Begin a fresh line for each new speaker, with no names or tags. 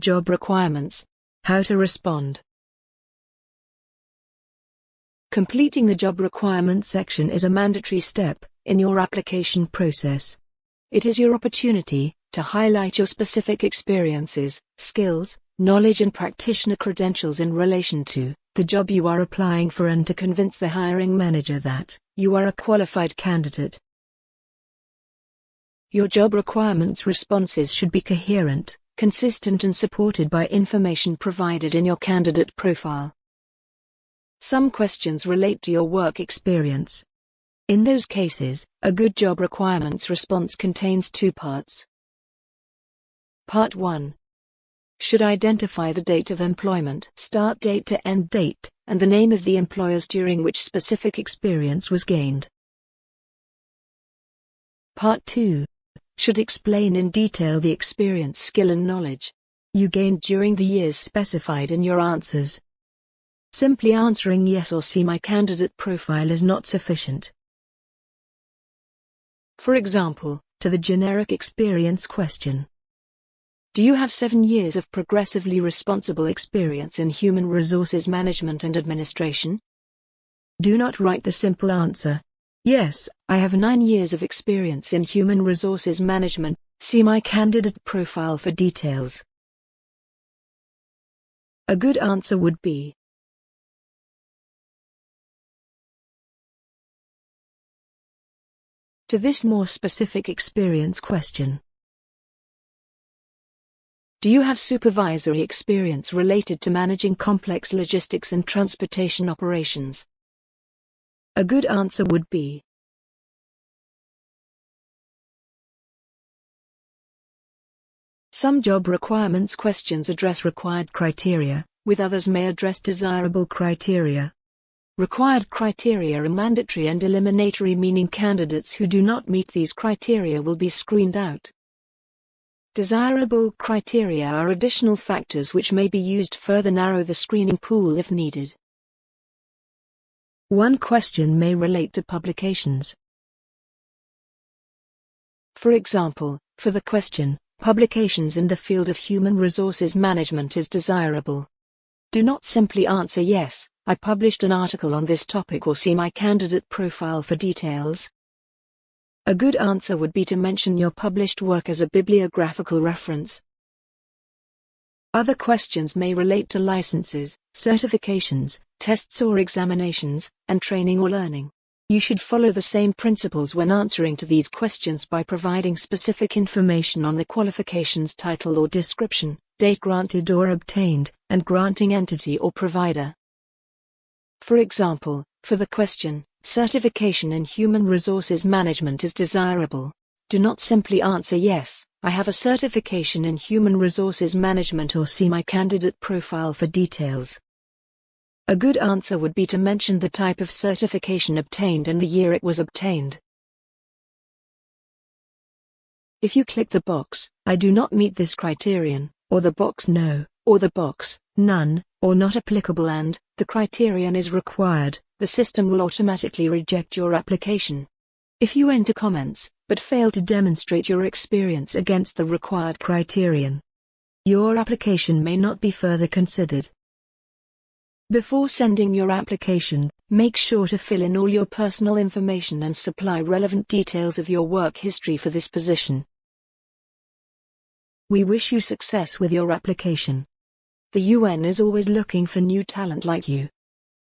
Job requirements. How to respond. Completing the job requirements section is a mandatory step in your application process. It is your opportunity to highlight your specific experiences, skills, knowledge and practitioner credentials in relation to the job you are applying for and to convince the hiring manager that you are a qualified candidate. Your job requirements responses should be coherent, consistent and supported by information provided in your candidate profile. Some questions relate to your work experience. In those cases, a good job requirements response contains two parts. Part 1 should identify the date of employment, start date to end date, and the name of the employers during which specific experience was gained. Part 2 should explain in detail the experience, skill and knowledge you gained during the years specified in your answers. Simply answering yes or see my candidate profile is not sufficient. For example, to the generic experience question. Do you have 7 years of progressively responsible experience in human resources management and administration? Do not write the simple answer. Yes, I have 9 years of experience in human resources management, see my candidate profile for details. A good answer would be, to this more specific experience question. Do you have supervisory experience related to managing complex logistics and transportation operations? A good answer would be, some job requirements questions address required criteria, with others may address desirable criteria. Required criteria are mandatory and eliminatory, meaning candidates who do not meet these criteria will be screened out. Desirable criteria are additional factors which may be used to further narrow the screening pool if needed. One question may relate to publications. For example, for the question, publications in the field of human resources management is desirable. Do not simply answer yes, I published an article on this topic, or see my candidate profile for details. A good answer would be to mention your published work as a bibliographical reference. Other questions may relate to licenses, certifications, tests or examinations, and training or learning. You should follow the same principles when answering to these questions by providing specific information on the qualifications title or description, date granted or obtained, and granting entity or provider. For example, for the question, certification in human resources management is desirable, do not simply answer yes, I have a certification in human resources management, or see my candidate profile for details. A good answer would be to mention the type of certification obtained and the year it was obtained. If you click the box, I do not meet this criterion, or the box no, or the box none, or not applicable and the criterion is required, the system will automatically reject your application. If you enter comments, but fail to demonstrate your experience against the required criterion, your application may not be further considered. Before sending your application, make sure to fill in all your personal information and supply relevant details of your work history for this position. We wish you success with your application. The UN is always looking for new talent like you.